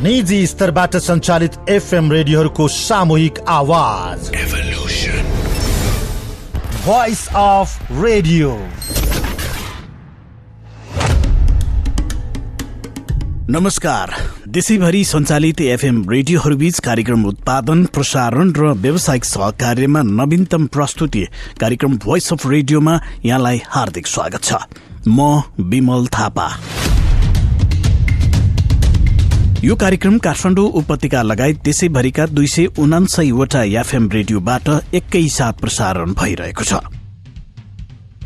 निजी स्तरबाट सञ्चालित एफएम रेडियोहरूको सामूहिक आवाज एभोल्युसन भोइस अफ रेडियो। नमस्कार। देशैभरि सञ्चालित एफएम रेडियोहरूबीच कार्यक्रम उत्पादन, प्रसारण र व्यावसायिक सहकार्यमा नवीनतम प्रस्तुति कार्यक्रम भोइस अफ रेडियोमा यहाँलाई हार्दिक स्वागत छ। म विमल थापा। यो कार्यक्रम काठमाडौँ उपत्यका लगायत देशैभरिका 279 वटा एफएम रेडियोबाट एकैसाथ प्रसारण भइरहेको छ।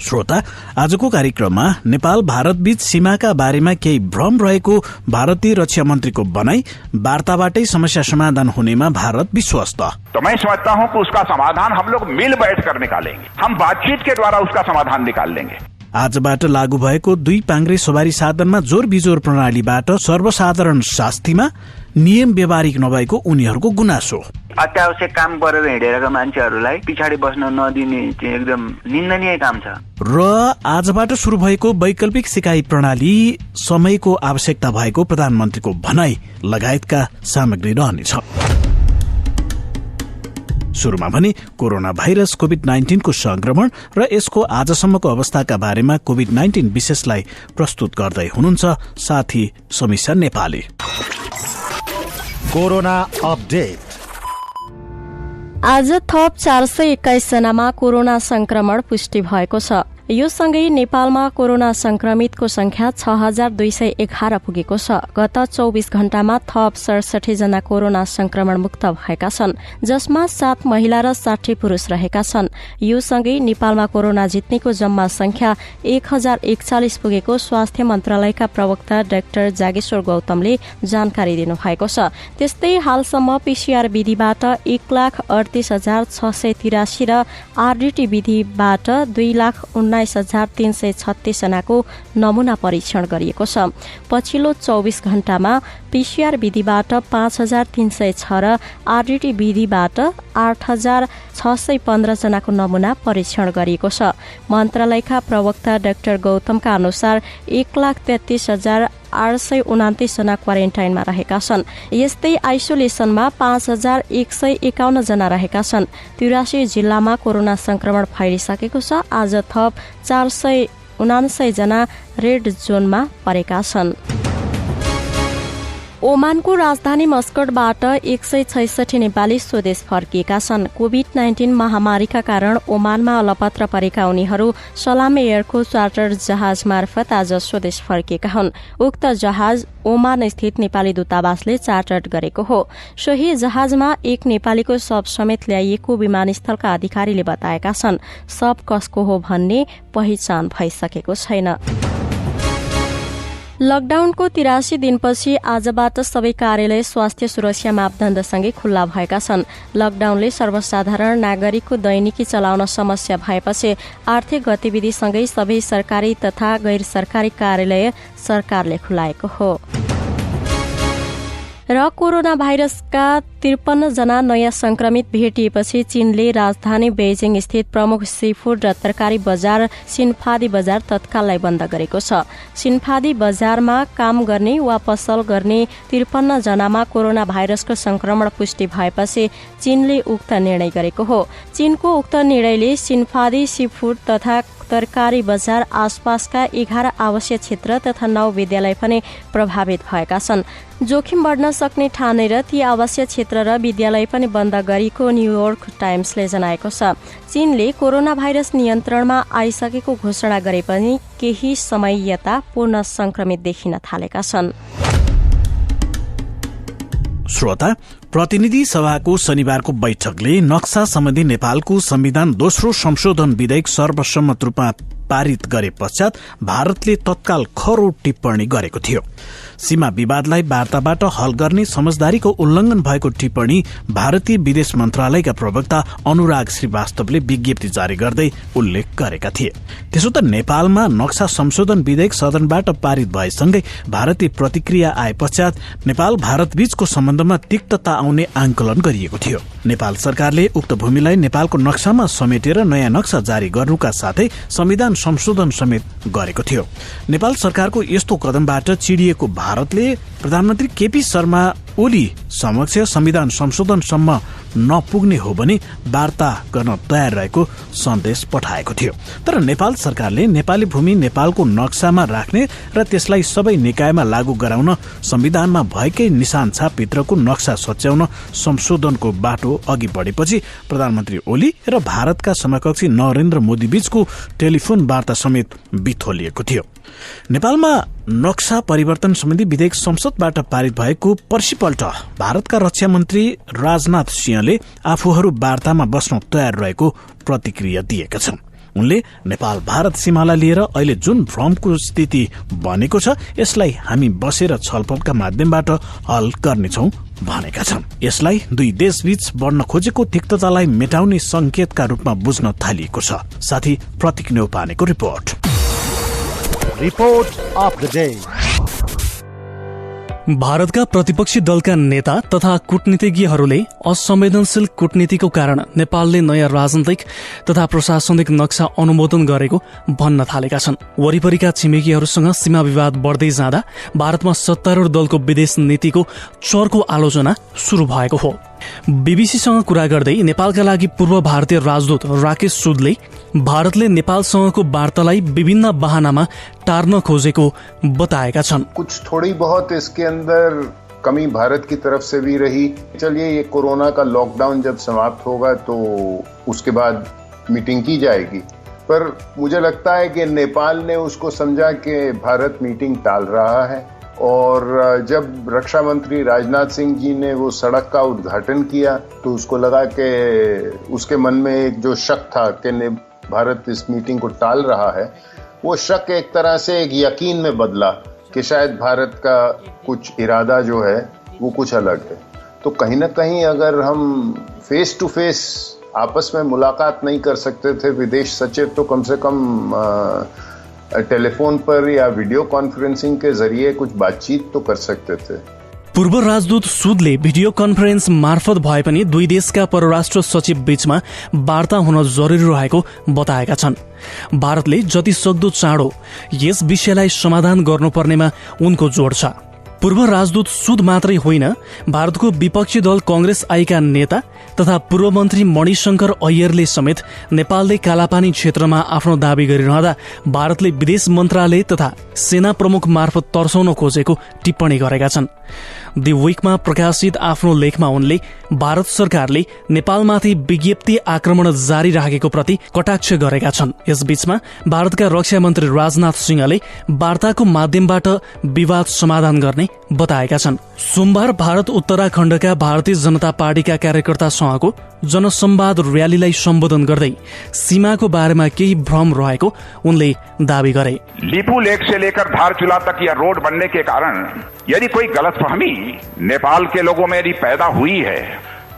श्रोता, आजको कार्यक्रममा नेपाल भारत बीच सीमाका बारेमा केही भ्रम रहेको भारतीय रक्षा मन्त्रीको भनाई, वार्ताबाटै समस्या समाधान हुनेमा भारत विश्वस्त। तो मैं समझता हूं कि उसका समाधान हम लोग मिल बैठ कर निकालेंगे, हम बातचीत के द्वारा उसका समाधान निकाल लेंगे। आजबाट लागू भएको 2 पाङ्ग्रे सवारी साधनमा जोर बिजोर प्रणालीबाट सर्वसाधारण शास्तिमा नियम व्यवहारिक नभएको उनीहरूको गुनासो। अत्यावश्यक काम गरेर हिँडेका मान्छेहरूलाई पछाडि बस्न नदिने चाहिँ एकदम निन्दनीय काम छ। र आजबाट शुरू भएको वैकल्पिक सिकाइ प्रणाली समयको आवश्यकता भएको प्रधानमन्त्रीको भनाई लगायतका सामग्री रहनेछ। सुरुमा भने कोरोना भाइरस कोभिड-19 को संक्रमण र यसको आजसम्मको अवस्थाका बारेमा कोभिड-19 विशेषलाई प्रस्तुत गर्दै हुनुहुन्छ साथी समीक्षा नेपाली। Corona update. आज थप 421 जनामा कोरोना संक्रमण पुष्टि भएको छ। यो सँगै नेपालमा कोरोना संक्रमितको संख्या 6211 पुगेको छ। गत 24 घण्टामा थप 67 जना कोरोना संक्रमण मुक्त भएका छन्, जसमा 7 महिला र 60 पुरूष रहेका छन्। यो सँगै नेपालमा कोरोना जित्नेको जम्मा संख्या 1041 पुगेको स्वास्थ्य मन्त्रालयका प्रवक्ता डाक्टर जागेश्वर गौतमले जानकारी दिनुभएको छ। त्यस्तै हालसम्म पीसीआर विधिबाट 1,38,683 र आरडीटी विधिबाट 2,19,336 जनाको नमूना परीक्षण गरिएको छ। पछिल्लो 24 घण्टामा पीसीआर विधिबाट 5,306 र आरडीटी विधिबाट 8,615 जनाको नमूना परीक्षण गरिएको छ। मन्त्रालयका प्रवक्ता डाक्टर गौतमका अनुसार 1,33,829 जना क्वारेन्टाइनमा रहेका छन्। यस्तै आइसोलेसनमा 5,151 जना रहेका छन्। 83 जिल्लामा कोरोना संक्रमण फैलिसकेको छ। आज थप 479 जना रेड जोनमा परेका छन्। ओमानको राजधानी मस्कटबाट 166 नेपाली स्वदेश फर्किएका छन्। कोभिड-19 महामारीका कारण ओमानमा अलपत्र परेका उनीहरू सलाम एयरको चार्टर जहाज मार्फत आज स्वदेश फर्किएका हुन्। उक्त जहाज ओमान स्थित नेपाली दूतावासले चार्टर गरेको हो। सोही जहाजमा एक नेपालीको शव समेत ल्याइएको विमानस्थलका अधिकारीले बताएका छन्। शव कसको हो भन्ने पहिचान भइसकेको छैन। लकडाउनको 83 दिनपछि आजबाट सबै कार्यालय स्वास्थ्य सुरक्षा मापदण्डसँगै खुल्ला भएका छन्। लकडाउनले सर्वसाधारण नागरिकको दैनिकी चलाउन समस्या भएपछि आर्थिक गतिविधिसँगै सबै सरकारी तथा गैर सरकारी कार्यालय सरकारले खुलाएको हो। र कोरोना भाइरसका 53 जना नयाँ संक्रमित भेटिएपछि चीनले राजधानी बेजिङ स्थित प्रमुख सीफूड र तरकारी बजार सिन्फादी बजार तत्काललाई बन्द गरेको छ। सिन्फादी बजारमा काम गर्ने वा पसल गर्ने 53 जनामा कोरोना भाइरसको संक्रमण पुष्टि भएपछि चीनले उक्त निर्णय गरेको हो। चीनको उक्त निर्णयले सिन्फादी सीफूड तथा तरकारी बजार आसपासका 11 आवासीय क्षेत्र तथा 9 विद्यालय पनि प्रभावित भएका छन्। जोखिम बढ्न सक्ने ठानेर ती आवासीय क्षेत्र र विद्यालय पनि बन्द गरेको न्यूयोर्क टाइम्सले जनाएको छ। चीनले कोरोना भाइरस नियन्त्रणमा आइसकेको घोषणा गरे पनि केही समय यता पूर्ण संक्रमित देखिन थालेका छन्। श्रोता, प्रतिनिधि सभाको शनिबारको बैठकले नक्सा सम्बन्धी नेपालको संविधान दोस्रो संशोधन विधेयक सर्वसम्मत रूपमा पारित गरे पश्चात भारतले तत्काल खरो टिप्पणी गरेको थियो। सीमा विवादलाई वार्ताबाट हल गर्ने समझदारीको उल्लंघन भएको टिप्पणी भारतीय विदेश मन्त्रालयका प्रवक्ता अनुराग श्रीवास्तवले विज्ञप्ति जारी गर्दै उल्लेख गरेका थिए। त्यसो त नेपालमा नक्सा संशोधन विधेयक सदनबाट पारित भएसँगै भारतीय प्रतिक्रिया आए पश्चात नेपाल भारत बीचको सम्बन्धमा तिक्तता आउने आंकलन गरिएको थियो। नेपाल सरकारले उक्त भूमिलाई नेपालको नक्सामा समेटेर नयाँ नक्सा जारी गर्नुका साथै संविधान संशोधन समेत गरेको थियो। नेपाल सरकारको यस्तो कदमबाट चिडिएको भारतले प्रधानमन्त्री केपी शर्मा ओली समक्ष संविधान संशोधनसम्म नपुग्ने हो भने वार्ता गर्न तयार रहेको सन्देश पठाएको थियो। तर नेपाल सरकारले नेपाली भूमि नेपालको नक्सामा राख्ने र त्यसलाई सबै निकायमा लागू गराउन संविधानमा भएकै निशान छापभित्रको नक्सा सच्याउन संशोधनको बाटो अघि बढेपछि प्रधानमन्त्री ओली र भारतका समकक्षी नरेन्द्र मोदी बीचको टेलिफोन वार्ता समेत बिथोलिएको थियो। नेपालमा नक्सा परिवर्तन सम्बन्धी विधेयक संसदबाट पारित भएको पर्सिपल्ट भारतका रक्षा मन्त्री राजनाथ सिंहले आफूहरू वार्तामा बस्न तयार रहेको प्रतिक्रिया दिएका छन्। उनले नेपाल भारत सीमालाई लिएर अहिले जुन भ्रमको स्थिति बनेको छ यसलाई हामी बसेर छलफलका माध्यमबाट हल गर्नेछौं भनेका छन्। यसलाई दुई देशबीच बढ्न खोजेको तिक्ततालाई मेटाउने संकेतका रूपमा बुझ्न थालिएको छ। साथी प्रतीक न्यौपानेको रिपोर्ट अफ द डे। भारतका प्रतिपक्षी दलका नेता तथा कूटनीतिज्ञहरूले असंवेदनशील कूटनीतिको कारण नेपालले नयाँ राजनैतिक तथा प्रशासनिक नक्सा अनुमोदन गरेको भन्न थालेका छन्। वरिपरिका छिमेकीहरूसँग सीमा विवाद बढ्दै जाँदा भारतमा सत्तारूढ दलको विदेश नीतिको चर्को आलोचना शुरू भएको हो। बीबीसीसँग कुरा गर्दै नेपालका लागि पूर्व भारतीय राजदूत राकेश सुदले भारतले नेपालसँगको वार्तालाई विभिन्न बहानामा टार्न खोजेको बताएका छन्। कुछ थोड़ी बहुत इसके अंदर कमी भारत की तरफ से भी रही। चलिए, ये कोरोना का लॉकडाउन जब समाप्त होगा तो उसके बाद मीटिंग की जाएगी, पर मुझे लगता है कि नेपाल ने उसको समझा कि भारत मीटिंग टाल रहा है। और जब रक्षा मंत्री राजनाथ सिंह जी ने वो सड़क का उद्घाटन किया तो उसको लगा कि उसके मन में एक जो शक था कि भारत इस मीटिंग को टाल रहा है, वो शक एक तरह से एक यकीन में बदला कि शायद भारत का कुछ इरादा जो है वो कुछ अलग है। तो कहीं ना कहीं अगर हम फेस टू फेस आपस में मुलाकात नहीं कर सकते थे विदेश सचिव, तो कम से कम टेलीफोन पर या वीडियो कॉन्फ्रेंसिंग के जरिए कुछ बातचीत तो कर सकते थे। पूर्व राजदूत सुदले भिडियो कन्फरेन्स मार्फत भए पनि दुई देशका परराष्ट्र सचिव बीचमा वार्ता हुन जरुरी रहेको बताएका छन्। भारतले जति सक्दो चाँडो यस विषयलाई समाधान गर्नुपर्नेमा उनको जोड छ। पूर्व राजदूत सुद मात्रै होइन, भारतको विपक्षी दल कांग्रेस आइका नेता तथा पूर्व मन्त्री मणिशंकर अय्यरले समेत नेपालले कालापानी क्षेत्रमा आफ्नो दावी गरिरहँदा भारतले विदेश मन्त्रालय तथा सेना प्रमुख मार्फत तर्साउन खोजेको टिप्पणी गरेका छन्। दि विकमा प्रकाशित आफ्नो लेखमा उनले भारत सरकारले नेपालमाथि विज्ञप्ति आक्रमण जारी राखेको प्रति कटाक्ष गरेका छन्। यसबीचमा भारतका रक्षा मन्त्री राजनाथ सिंहले वार्ताको माध्यमबाट विवाद समाधान गर्ने बताएका छन्। सोमबार भारत उत्तराखण्डका भारतीय जनता पार्टीका कार्यकर्तासँगको जनसंवाद र्यालीलाई सम्बोधन गर्दै सीमाको बारेमा केही भ्रम रहेको उनले दावी गरे। लिपू लेक से लेकर धारचूला तक यह रोड बनने के कारण यदि कोई गलतफहमी नेपाल के लोगों में यदि पैदा हुई है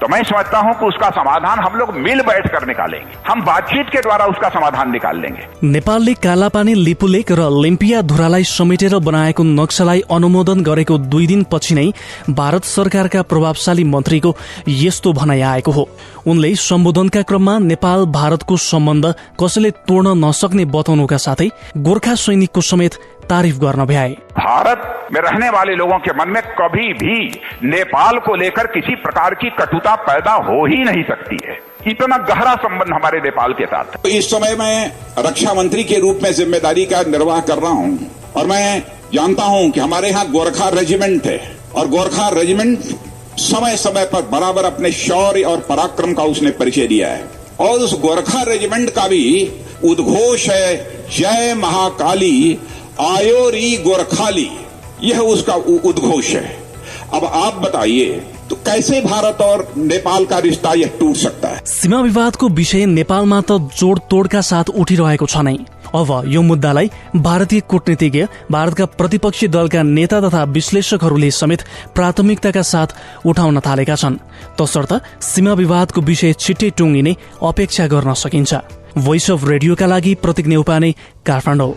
तो मैं समझता हूं कि उसका समाधान हम लोग मिल बैठ कर निकालेंगे। हम बातचीत के द्वारा उसका समाधान निकाल लेंगे। नेपालले कालापानी, लिपुलेक र लिम्पिया धुरालाई समेटेर बनाएको नक्सालाई अनुमोदन गरेको 2 दिन पछि नै भारत सरकारका प्रभावशाली मन्त्रीको यस्तो भनाइ आएको हो। उनले सम्बोधनका क्रममा नेपाल भारतको सम्बन्ध कसैले तोड्न नसक्ने बताउनुका साथै गोर्खा सैनिकको समेत तारिफ गर्न भ्याए। भारत में रहने वाले लोगों के मन में कभी भी नेपाल को लेकर किसी प्रकार की कटुता पैदा हो ही नहीं सकती है। इतना गहरा संबंध हमारे नेपाल के साथ है। इस समय मैं रक्षा मंत्री के रूप में जिम्मेदारी का निर्वाह कर रहा हूं और मैं जानता हूं कि हमारे यहाँ गोरखा रेजिमेंट है और गोरखा रेजिमेंट समय समय पर बराबर अपने शौर्य और पराक्रम का उसने परिचय दिया है और उस गोरखा रेजिमेंट का भी उद्घोष है जय महाकाली आयोरी गोरखाली, यह उसका उद्घोष है। अब आप बताइए तो कैसे भारत और नेपाल का रिश्ता यह टूट सकता है? सीमा विवादको विषय नेपालमा त जोडतोडका साथ उठिरहेको छ नै। अब यो मुद्दालाई भारतीय कूटनीतिज्ञ, भारतका प्रतिपक्षी दलका नेता तथा विश्लेषकहरूले समेत प्राथमिकताका साथ उठाउन थालेका छन्। तसर्थ सीमा विवादको विषय छिट्टै टुङ्गिने अपेक्षा गर्न सकिन्छ। भोइस अफ रेडियोका लागि प्रतीक न्यौपाने, काठमाडौँ।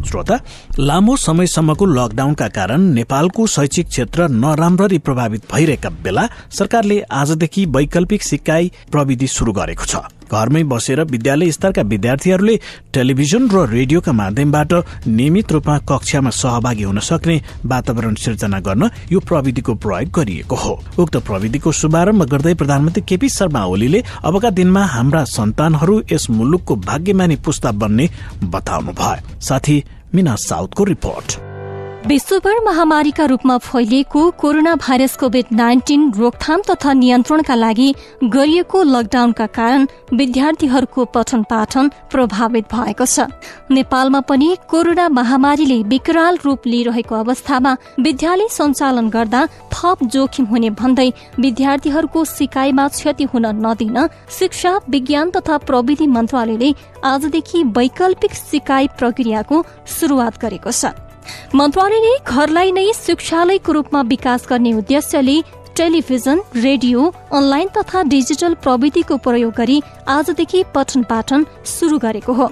श्रोता, लामो समयसम्मको लकडाउनका कारण नेपालको शैक्षिक क्षेत्र नराम्ररी प्रभावित भइरहेका बेला सरकारले आजदेखि वैकल्पिक सिकाइ प्रविधि शुरू गरेको छ। घरमै बसेर विद्यालय स्तरका विद्यार्थीहरूले टेलिभिजन र रेडियोका माध्यमबाट नियमित रूपमा कक्षामा सहभागी हुन सक्ने वातावरण सिर्जना गर्न यो प्रविधिको प्रयोग गरिएको हो। उक्त प्रविधिको शुभारम्भ गर्दै प्रधानमन्त्री केपी शर्मा ओलीले अबका दिनमा हाम्रा सन्तानहरू यस मुलुकको भाग्यमानी पुस्ता बन्ने बताउनु भयो। साथी मिना साउदको रिपोर्ट। विश्वभर महामारीका रूपमा फैलिएको कोरोना भाइरस कोभिड-19 रोकथाम तथा नियन्त्रणका लागि गरिएको लकडाउनका कारण विद्यार्थीहरूको पठन पाठन प्रभावित भएको छ। नेपालमा पनि कोरोना महामारीले विकराल रूप लिइरहेको अवस्थामा विद्यालय सञ्चालन गर्दा थप जोखिम हुने भन्दै विद्यार्थीहरूको सिकाइमा क्षति हुन नदिन शिक्षा विज्ञान तथा प्रविधि मन्त्रालयले आजदेखि वैकल्पिक सिकाइ प्रक्रियाको शुरूआत गरेको छ। मन्त्रालयले घरलाई नै शिक्षालयको रूपमा विकास गर्ने उद्देश्यले टेलिभिजन, रेडियो, अनलाइन तथा डिजिटल प्रविधिको प्रयोग गरी आजदेखि पठन पाठन शुरू गरेको हो।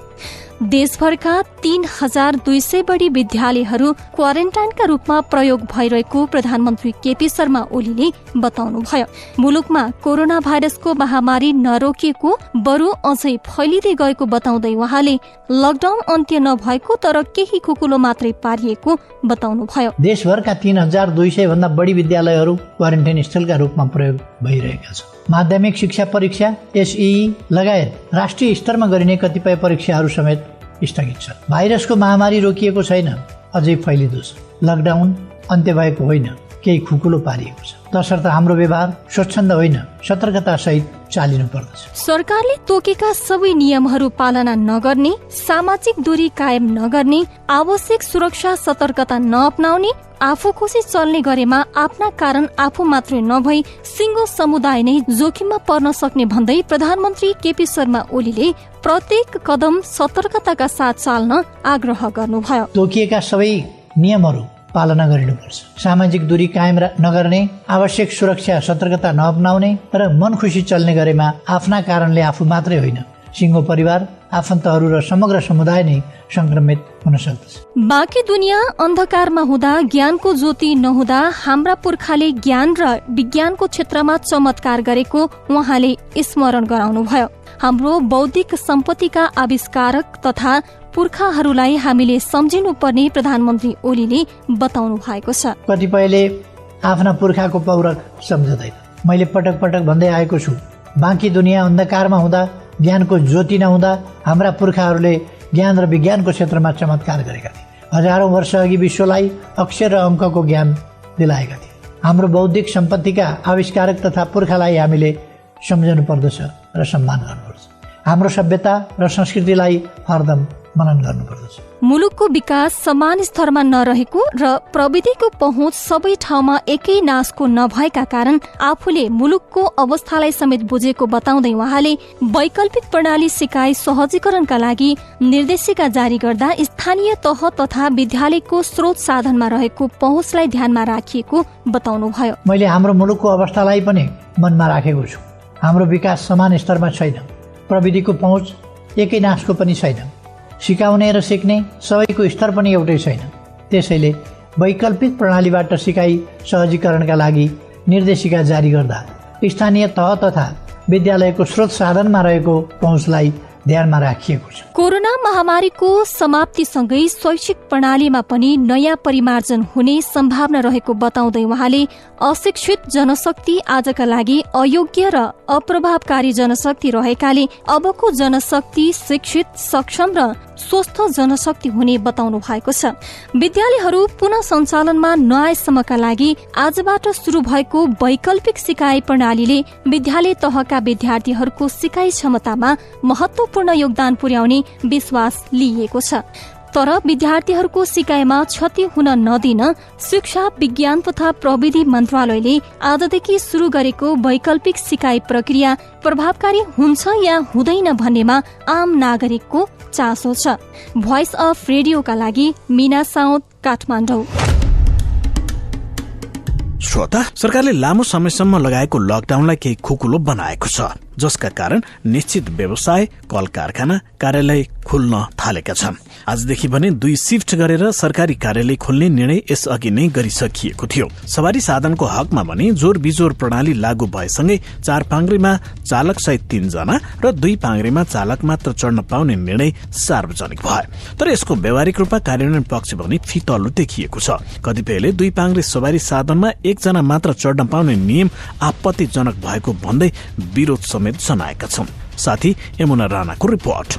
देशभरका 3200 बढी विद्यालयहरू क्वारेन्टाइनका रूपमा प्रयोग भइरहेको प्रधानमन्त्री केपी शर्मा ओलीले बताउनुभयो। मुलुकमा कोरोना भाइरसको महामारी नरोकिएको बरु अझै फैलिँदै गएको बताउँदै उहाँले लकडाउन अन्त्य नभएको तर केही खुकुलो मात्रै पारिएको बताउनुभयो। देशभरका 3200 भन्दा बढी विद्यालयहरू क्वारेन्टाइन स्थलका रूपमा प्रयोग भइरहेका छन्। माध्यमिक शिक्षा परीक्षा एसईई लगायत राष्ट्रिय स्तरमा गरिने कतिपय परीक्षाहरू समेत स्थगित छन्। भाइरसको महामारी रोकिएको छैन, अझै फैलिँदो छ। लकडाउन अन्त्य भएको होइन, केही खुकुलो पारिएको छ। तसर्थ हाम्रो व्यवहार स्वच्छन्द होइन, सतर्कता सहित चालिनु पर्दछ। सरकारले तोकेका सबै नियमहरू पालना नगर्ने, सामाजिक दूरी कायम नगर्ने, आवश्यक सुरक्षा सतर्कता नअपनाउने, आफू खुसी चल्ने गरेमा आफ्ना कारण आफू मात्रै नभई सिङ्गो समुदाय नै जोखिममा पर्न सक्ने भन्दै प्रधानमन्त्री केपी शर्मा ओलीले प्रत्येक कदम सतर्कताका साथ चाल्न आग्रह गर्नुभयो। तोकिएका सबै नियमहरू पालना गरिनुपर्छ। सामाजिक दूरी कायम नगर्ने, आवश्यक सुरक्षा सतर्कता नअपनाउने र मन खुसी चल्ने गरेमा आफ्ना कारणले आफू मात्रै होइन, सिङ्गो परिवार, आफन्तहरू र समग्र समुदाय नै संक्रमित हुन सक्दछ। बाँकी दुनियाँ अन्धकारमा हुँदा, ज्ञानको ज्योति नहुँदा हाम्रा पुर्खाले ज्ञान र विज्ञानको क्षेत्रमा चमत्कार गरेको उहाँले स्मरण गराउनुभयो। हाम्रो बौद्धिक सम्पत्तिका आविष्कारक तथा पुर्खाहरूलाई हामीले सम्झिनु पर्ने प्रधानमन्त्री ओलीले बताउनु भएको छ। कतिपयले आफ्ना पुर्खाको पौरख सम्झँदैन। मैले पटक पटक भन्दै आएको छु, बाँकी दुनियाँ अन्धकारमा हुँदा, ज्ञानको ज्योति नहुँदा हाम्रा पुर्खाहरूले ज्ञान र विज्ञानको क्षेत्रमा चमत्कार गरेका थिए। हजारौं वर्ष अघि विश्वलाई अक्षर र अङ्कको ज्ञान दिलाएका थिए। हाम्रो बौद्धिक सम्पत्तिका आविष्कारक तथा पुर्खालाई हामीले सम्झनु पर्दछ र सम्मान गर्नुपर्छ। हाम्रो सभ्यता र संस्कृतिलाई हरदम मनन गर्नुपर्दछ। मुलुकको विकास समान स्तरमा नरहेको र प्रविधिको पहुँच सबै ठाउँमा एकै नासको नभएका कारण आफूले मुलुकको अवस्थालाई समेत बुझेको बताउँदै उहाँले वैकल्पिक प्रणाली सिकाइ सहजीकरणका लागि निर्देशिका जारी गर्दा स्थानीय तह तथा विद्यालयको स्रोत साधनमा रहेको पहुँचलाई ध्यानमा राखिएको बताउनुभयो। मैले हाम्रो मुलुकको अवस्थालाई पनि मनमा राखेको छु। हाम्रो विकास समान स्तरमा छैन, प्रविधिको पहुँच एकै नासको पनि छैन, सिकाउने र सिक्ने सबैको स्तर पनि एउटै छैन। त्यसैले वैकल्पिक प्रणालीबाट सिकाइ सहजीकरणका लागि निर्देशिका जारी गर्दा स्थानीय तह तथा विद्यालयको स्रोत साधनमा रहेको पहुँचलाई ध्यानमा राखिएको छ। कोरोना महामारीको समाप्तिसँगै शैक्षिक प्रणालीमा पनि नयाँ परिमार्जन हुने सम्भावना रहेको बताउँदै उहाँले अशिक्षित जनशक्ति आजका लागि अयोग्य र अप्रभावकारी जनशक्ति रहेकाले अबको जनशक्ति शिक्षित, सक्षम र स्वस्थ जनशक्ति हुने बताउनु भएको छ। विद्यालयहरू पुनः सञ्चालनमा नआएसम्मका लागि आजबाट शुरू भएको वैकल्पिक सिकाइ प्रणालीले विद्यालय तहका विद्यार्थीहरूको सिकाइ क्षमतामा महत्वपूर्ण योगदान पुर्याउने विश्वास लिइएको छ। तर विद्यार्थीहरूको सिकाइमा क्षति हुन नदिन शिक्षा विज्ञान तथा प्रविधि मन्त्रालयले आजदेखि शुरू गरेको वैकल्पिक सिकाइ प्रक्रिया प्रभावकारी हुन्छ या हुँदैन भन्नेमा आम नागरिकको चासो छ। भोइस अफ रेडियोका लागि मीना साउद, काठमाडौँ। श्रोता, सरकारले लामो समयसम्म लगाएको लकडाउनलाई केही खुकुलो बनाएको छ। जसका कारण निश्चित व्यवसाय, कल कारखाना, कार्यालय खुल्न थालेका छन्। आजदेखि भने 2 शिफ्ट गरेर सरकारी कार्यालय खोल्ने निर्णय यसअघि नै गरिसकिएको थियो। सवारी साधनको हकमा भने जोर बिजोर प्रणाली लागू भएसँगै 4 पाङ्ग्रेमा चालक सहित 3 जना र 2 पाङ्ग्रेमा चालक मात्र चढ्न पाउने निर्णय सार्वजनिक भयो। तर यसको व्यावहारिक रूपमा कार्यान्वयन पक्ष भने फितलो देखिएको छ। कतिपयले 2 पाङ्ग्रे सवारी साधनमा 1 जना मात्र चढ्न पाउने नियम आपत्तिजनक भएको भन्दै विरोध समेत जनाएका छन्। साथी यमुना राणाको रिपोर्ट।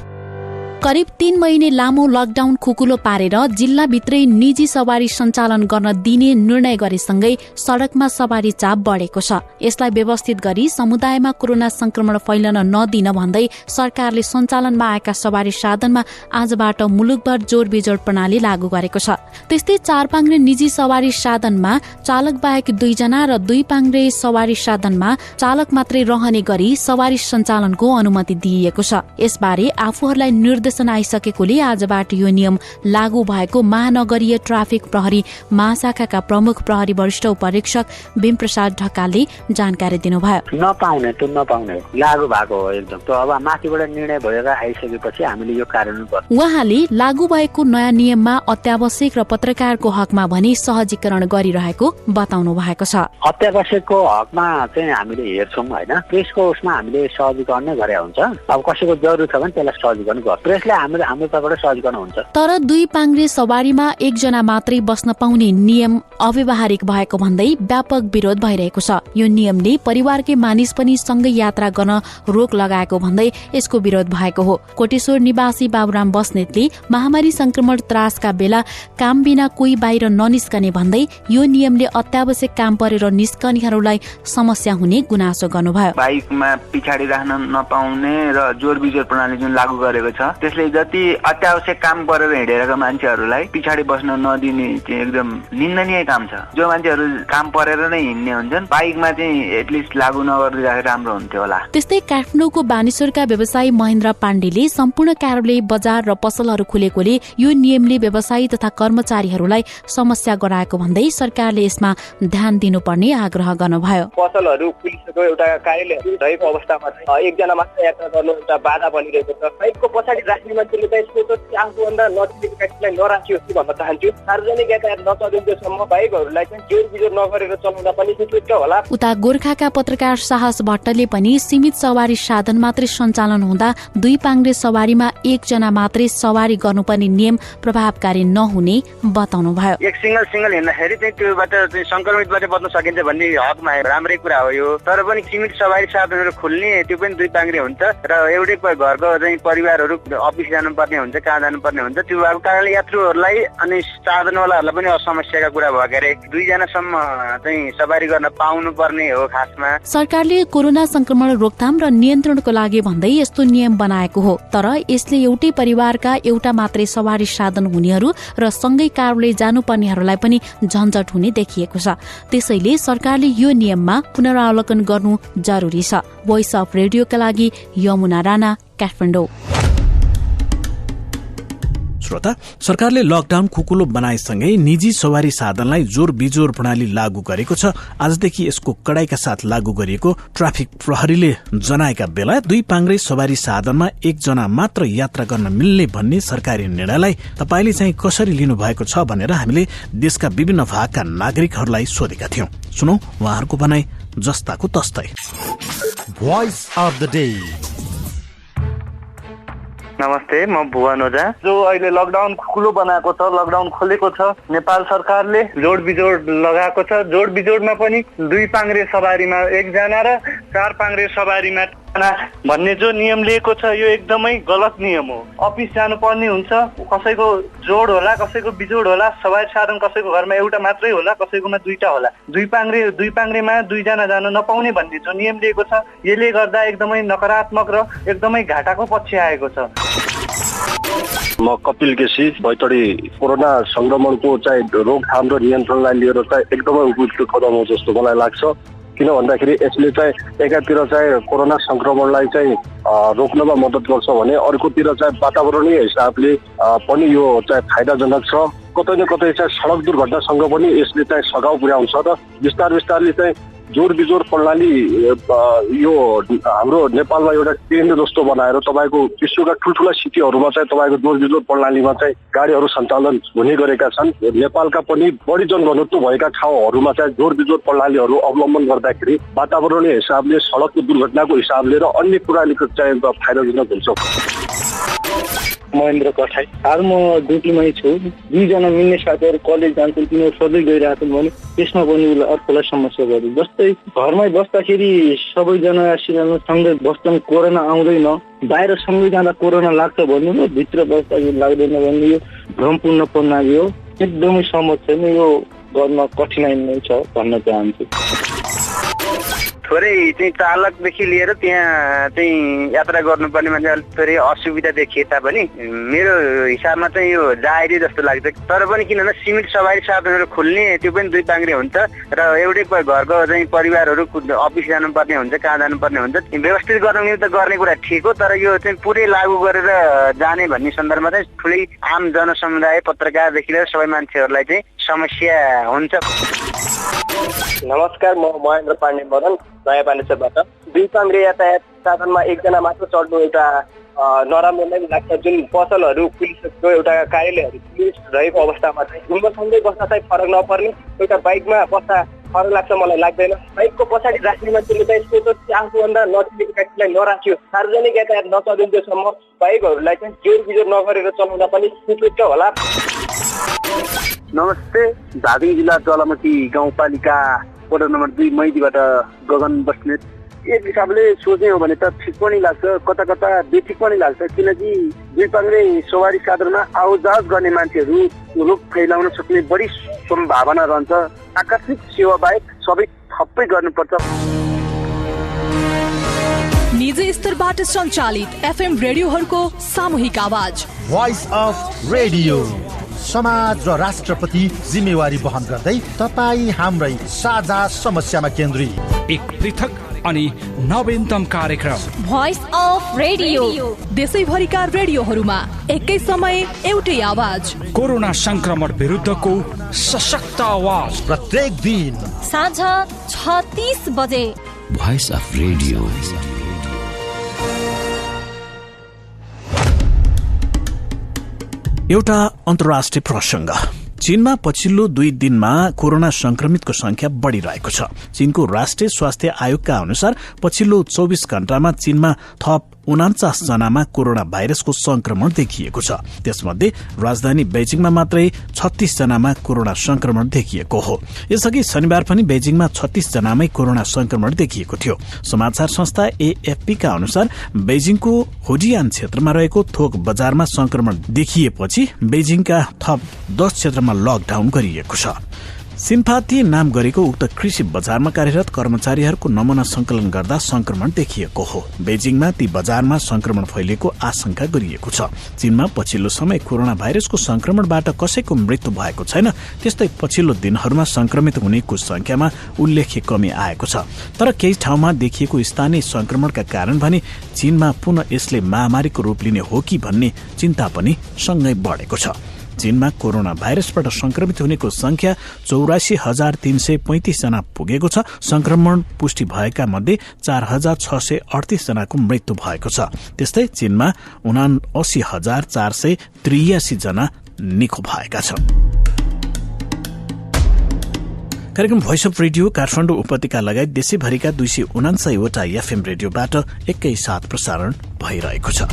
करिब 3 महिने लामो लकडाउन खुकुलो पारेर जिल्लाभित्रै निजी सवारी सञ्चालन गर्न दिने निर्णय गरेसँगै सड़कमा सवारी चाप बढेको छ। यसलाई व्यवस्थित गरी समुदायमा कोरोना संक्रमण फैलन नदिन भन्दै सरकारले सञ्चालनमा आएका सवारी साधनमा आजबाट मुलुकभर जोडबिजोड प्रणाली लागू गरेको छ। त्यस्तै 4 पाङ्ग्रे निजी सवारी साधनमा चालक बाहेक 2 जना र 2 पाङ्ग्रे सवारी साधनमा चालक मात्रै रहने गरी सवारी सञ्चालनको अनुमति दिइएको छ। यसबारे आफूहरूलाई निर्देशन आइसकेकोले आजबाट यो नियम लागू भएको महानगरीय ट्राफिक प्रहरी महाशाखाका प्रमुख प्रहरी वरिष्ठ उपरीक्षक भीम प्रसाद ढकालले जानकारी दिनुभयो। नपाउने लागू भएको हो एकदम। त अब माथिबाट निर्णय भएर आइसकेपछि हामीले यो कार्यान्वयन गर्छौं। उहाँले लागू भएको नयाँ नियममा अत्यावश्यक र पत्रकारको हकमा भने सहजीकरण गरिरहेको बताउनु भएको छ। अत्यावश्यकको हकमा चाहिँ हामीले हेर्छौं हैन, त्यसको उसमा हामीले सहजीकरण नै गरे हुन्छ। अब कसैको जरुरत छ भने त्यसलाई सहजीकरण गर्छौं, हाम्रो तर्फबाट सहजीकरण हुन्छ। तर 2 पाङ्ग्रे सवारीमा 1 जना मात्रै बस्न पाउने नियम अव्यावहारिक भएको भन्दै व्यापक विरोध भइरहेको छ। यो नियमले परिवारकै मानिस पनि सँगै यात्रा गर्न रोक लगाएको भन्दै यसको विरोध भएको हो। कोटेश्वर निवासी बाबुराम बस्नेतले महामारी संक्रमण त्रासका बेला काम बिना कोही बाहिर ननिस्कने भन्दै यो नियमले अत्यावश्यक काम परेर निस्कनेहरूलाई समस्या हुने गुनासो गर्नुभयो। बाइकमा पछाडि राख्न नपाउने र जोडबिजोड प्रणाली जुन लागू गरेको छ त्यसले जति अत्यावश्यक काम परेर हिँडेका मान्छेहरूलाई पछाडि बस्न नदिने चाहिँ एकदम निन्दनीय काम छ। जो मान्छेहरू काम परेर नै हिँड्ने हुन्छन् बाइकमा चाहिँ एटलिस्ट लागू नगरिदिँदाखेरि राम्रो हुन्थ्यो होला। त्यस्तै काठमाडौँको बानेश्वरका व्यवसायी महेन्द्र पाण्डेले सम्पूर्ण कार्यालय, बजार र पसलहरू खुलेकोले यो नियमले व्यवसायी तथा कर्मचारीहरूलाई समस्या गराएको भन्दै सरकारले यसमा ध्यान दिनुपर्ने आग्रह गर्नुभयो। पसलहरू खुलिसक्यो, एउटा कार्यालयहरू रहेको अवस्थामा चाहिँ 1 जना मात्र यात्रा गर्नु एउटा बाधा बनिरहेको छ। बाइकको पछाडि राख्ने मान्छेले चाहिँ यसको आफूभन्दा नजिकको व्यक्तिलाई नराखियोस् कि भन्न चाहन्छु। सार्वजनिक यातायात नचलिन्जेसम्म बाइकहरूलाई चाहिँ जोडबिजोड नगरेर चलाउँदा पनि उपयुक्त होला। उता गोर्खाका पत्रकार साहस भट्टले पनि सीमित सवारी साधन मात्रै सञ्चालन हुँदा 2 पाङ्ग्रे सवारीमा 1 जना मात्रै सवारी गर्नुपर्ने नियम प्रभावकारी नहुने बताउनु भयो। एक सिंगल हिँड्दाखेरि चाहिँ त्योबाट संक्रमितबाट बच्न सकिन्छ भन्ने हकमा राम्रै कुरा हो यो। तर पनि सीमित सवारी साधनहरू खुल्ने त्यो पनि 2 पाङ्ग्रे हुन्छ र एउटै घरको चाहिँ परिवारहरू अफिस जानुपर्ने हुन्छ, कहाँ जानुपर्ने हुन्छ, त्यो भएको कारणले यात्रुहरूलाई अनि साधनवालाहरूलाई पनि समस्याका कुरा भयो के अरे 2 जनासम्म चाहिँ सवारी गर्न पाउनु पर्ने हो खासमा। सरकारले कोरोना संक्रमण रोकथाम र नियन्त्रणको लागि भन्दै यस्तो नियम बनाएको हो। तर यसले एउटै परिवारका एउटा मात्रै सवारी साधन हुनेहरू र सँगै कार्यालय जानुपर्नेहरूलाई पनि झन्झट हुने देखिएको छ। त्यसैले सरकारले यो नियममा पुनरावलोकन गर्नु जरुरी छ। भोइस अफ रेडियोका लागि यमुना राणा, काठमाडौँ। श्रोता, सरकारले लकडाउन खुकुलो बनाएसँगै निजी सवारी साधनलाई जोर बिजोर प्रणाली लागू गरेको छ। आजदेखि यसको कडाइका साथ लागू गरिएको ट्राफिक प्रहरीले जनाएका बेला 2 पाङ्ग्रे सवारी साधनमा 1 जना मात्र यात्रा गर्न मिल्ने भन्ने सरकारी निर्णयलाई तपाईले चाहिँ कसरी लिनु भएको छ भनेर हामीले देशका विभिन्न भागका नागरिकहरूलाई सोधेका थियौं। सुनौ उहाँहरूको भनाई जस्ताको तस्तै। Voice of the day. नमस्ते, म भुवन ओझा। जो अहिले लकडाउन खुकुलो बनाएको छ, लकडाउन खोलेको छ, नेपाल सरकारले जोडबिजोड लगाएको छ। जोडबिजोडमा पनि 2 पाङ्ग्रे सवारीमा 1 जना र 4 पाङ्ग्रे सवारीमा भन्ने जो नियम लिएको छ यो एकदमै गलत नियम हो। अफिस जानुपर्ने हुन्छ, कसैको जोड होला, कसैको बिजोड होला, सवारी साधन कसैको घरमा एउटा मात्रै होला, कसैकोमा 2टा होला। 2 पाङ्ग्रेमा 2 जना जान नपाउने भन्ने जो नियम लिएको छ यसले गर्दा एकदमै नकारात्मक र एकदमै घाटाको पक्ष आएको छ। म कपिल केसी बैतडी। कोरोना संक्रमणको चाहिँ रोकथाम र नियन्त्रणलाई लिएर चाहिँ एकदमै उपयुक्त कदम हो जस्तो मलाई लाग्छ। किन भन्दाखेरि यसले चाहिँ एकातिर चाहिँ कोरोना संक्रमणलाई चाहिँ रोक्नमा मद्दत गर्छ भने अर्कोतिर चाहिँ वातावरणीय हिसाबले पनि यो चाहिँ फाइदाजनक छ। कतै न कतै चाहिँ सडक दुर्घटनासँग पनि यसले चाहिँ सघाउ पुर्याउँछ र बिस्तारै चाहिँ जोड बिजोड प्रणाली यो हाम्रो नेपालमा एउटा केन्द्र जस्तो बनाएर तपाईँको विश्वका ठुल्ठुला सिटीहरूमा चाहिँ तपाईँको जोड बिजोड प्रणालीमा चाहिँ गाडीहरू सञ्चालन हुने गरेका छन्। नेपालका पनि बढी जनघनत्व भएका ठाउँहरूमा चाहिँ जोड बिजोड प्रणालीहरू अवलम्बन गर्दाखेरि वातावरणीय हिसाबले, सडकको दुर्घटनाको हिसाबले र अन्य कुराले चाहिँ फाइदाजनक हुन्छ। महेन्द्र कठाई, आज म ड्युटीमै छु। 2 जना मिल्ने साथीहरू कलेज जान्छन्, तिनीहरू सधैँ गइरहेछन् भने त्यसमा पनि अर्कोलाई समस्या गर्यो। जस्तै घरमै बस्दाखेरि सबैजना सँगै बस्छन्, कोरोना आउँदैन, बाहिर सँगै जाँदा कोरोना लाग्छ भन्नु हो, भित्र बस्दाखेरि लाग्दैन भन्ने यो भ्रमपूर्ण प्रणाली हो। एकदमै सहमत छैन, यो गर्न कठिनाइ नै छ भन्न चाहन्छु। थोरै चाहिँ चालकदेखि लिएर त्यहाँ चाहिँ यात्रा गर्नुपर्ने मान्छे अलिक थोरै असुविधा देखिए तापनि मेरो हिसाबमा चाहिँ यो जायरी जस्तो लाग्छ। तर पनि किनभने सीमित सवारी साधनहरू खुल्ने त्यो पनि 2 पाङ्ग्रे हुन्छ र एउटै घरको चाहिँ परिवारहरू अफिस जानुपर्ने हुन्छ, कहाँ जानुपर्ने हुन्छ, व्यवस्थित गर्न निम्ति गर्ने कुरा ठिक हो। तर यो चाहिँ पुरै लागू गरेर जाने भन्ने सन्दर्भमा चाहिँ ठुलै आम जनसमुदाय, पत्रकारदेखि लिएर सबै मान्छेहरूलाई चाहिँ समस्या हुन्छ। नमस्कार, म महेन्द्र पाण्डे मदन, नयाँ पाण्डेश्वरबाट। 2 पाङ्ग्रे यातायात साधनमा एकजना मात्र चढ्नु एउटा नराम्रो नै लाग्छ। जुन पसलहरू खुलिसकेको, एउटा कार्यालयहरू खुलिरहेको अवस्थामा चाहिँ घुम्नसँगै बस्दा चाहिँ फरक नपर्ने, एउटा बाइकमा बस्दा फरक लाग्छ मलाई लाग्दैन। बाइकको पछाडि राख्ने मान्छेले चाहिँ सोचो आफूभन्दा नचिनेको व्यक्तिलाई नराख्यो। सार्वजनिक यातायात नचलिन्जेलसम्म बाइकहरूलाई चाहिँ जोड बिजोड नगरेर चलाउँदा पनि उपयुक्त होला। नमस्ते, धादिङ जिल्ला ज्वालामुखी गाउँपालिका वडा नम्बर 2 मैदीबाट गगन बस्नेत। एक हिसाबले सोच्ने हो भने त ठिक पनि लाग्छ, कता कता बेठिक पनि लाग्छ। किनकि 2 पाङ्ग्रे सवारी साधनमा आवाजाही गर्ने मान्छेहरू रोग फैलाउन सक्ने बढी सम्भावना रहन्छ। आकस्मिक सेवा बाहेक सबै थप्पै गर्नुपर्छ। निजी स्तरबाट सञ्चालित एफएम रेडियोहरूको सामूहिक आवाज, भोइस अफ रेडियो, समाज र राष्ट्रप्रति जिम्मेवारी वहन गर्दै तपाईँ हाम्रै साझा समस्यामा केन्द्रित एक पृथक अनि नवीनतम कार्यक्रम भोइस अफ रेडियो। देशैभरिका रेडियोहरूमा एकै समय एउटै आवाज, कोरोना संक्रमण विरुद्धको सशक्त आवाज। प्रत्येक दिन साँझ 6:30 बजे भोइस अफ रेडियो। एउटा अन्तर्राष्ट्रिय प्रसंग। चीनमा पछिल्लो 2 दिनमा कोरोना संक्रमितको संख्या बढ़िरहेको छ। चीनको राष्ट्रिय स्वास्थ्य आयोगका अनुसार पछिल्लो 24 घण्टामा चीनमा थप 49 जनामा कोरोना भाइरसको संक्रमण देखिएको छ। त्यसमध्ये राजधानी बेजिङमा मात्रै 36 जनामा कोरोना संक्रमण देखिएको हो। यसअघि शनिबार पनि बेजिङमा 36 जनामै कोरोना संक्रमण देखिएको थियो। समाचार संस्था एएफपी का अनुसार बेजिङको होजियान क्षेत्रमा रहेको थोक बजारमा संक्रमण देखिएपछि बेजिङका थप 10 क्षेत्रमा लकडाउन गरिएको छ। सिम्फाती नाम गरेको उक्त कृषि बजारमा कार्यरत कर्मचारीहरूको नमूना संकलन गर्दा संक्रमण देखिएको हो। बेजिङमा ती बजारमा संक्रमण फैलिएको आशंका गरिएको छ। चीनमा पछिल्लो समय कोरोना भाइरसको संक्रमणबाट कसैको मृत्यु भएको छैन। त्यस्तै पछिल्लो दिनहरूमा संक्रमित हुनेको संख्यामा उल्लेख्य कमी आएको छ। तर केही ठाउँमा देखिएको स्थानीय संक्रमणका कारण भने चीनमा पुनः यसले महामारीको रूप लिने हो कि भन्ने चिन्ता पनि सँगै बढेको छ। चीनमा कोरोना भाइरसबाट संक्रमित हुनेको संख्या 84,335 जना पुगेको छ। संक्रमण पुष्टि भएका मध्ये 4,638 जनाको मृत्यु भएको छ। त्यस्तै चीनमा 79,483 जना निको भएका छन्। कार्यक्रम भोइस अफ रेडियो काठमाडौँ उपत्यका लगायत देशैभरिका 279 वटा एफएम रेडियोबाट एकैसाथ प्रसारण भइरहेको छ।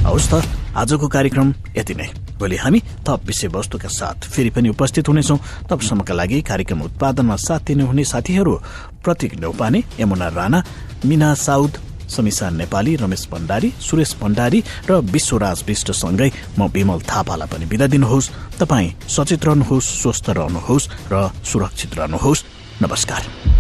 हवस् त, आजको कार्यक्रम यति नै। भोलि हामी थप विषयवस्तुका साथ फेरि पनि उपस्थित हुनेछौं। तबसम्मका लागि कार्यक्रम उत्पादनमा साथ दिनुहुने साथीहरू प्रतीक न्यौपाने, यमुना राणा, मीना साउद, समीसा नेपाली, रमेश भण्डारी, सुरेश भण्डारी र विश्वराज विष्टसँगै म विमल थापालाई पनि बिदा दिनुहोस्। तपाईँ सचेत रहनुहोस्, स्वस्थ रहनुहोस् र सुरक्षित रहनुहोस्। नमस्कार।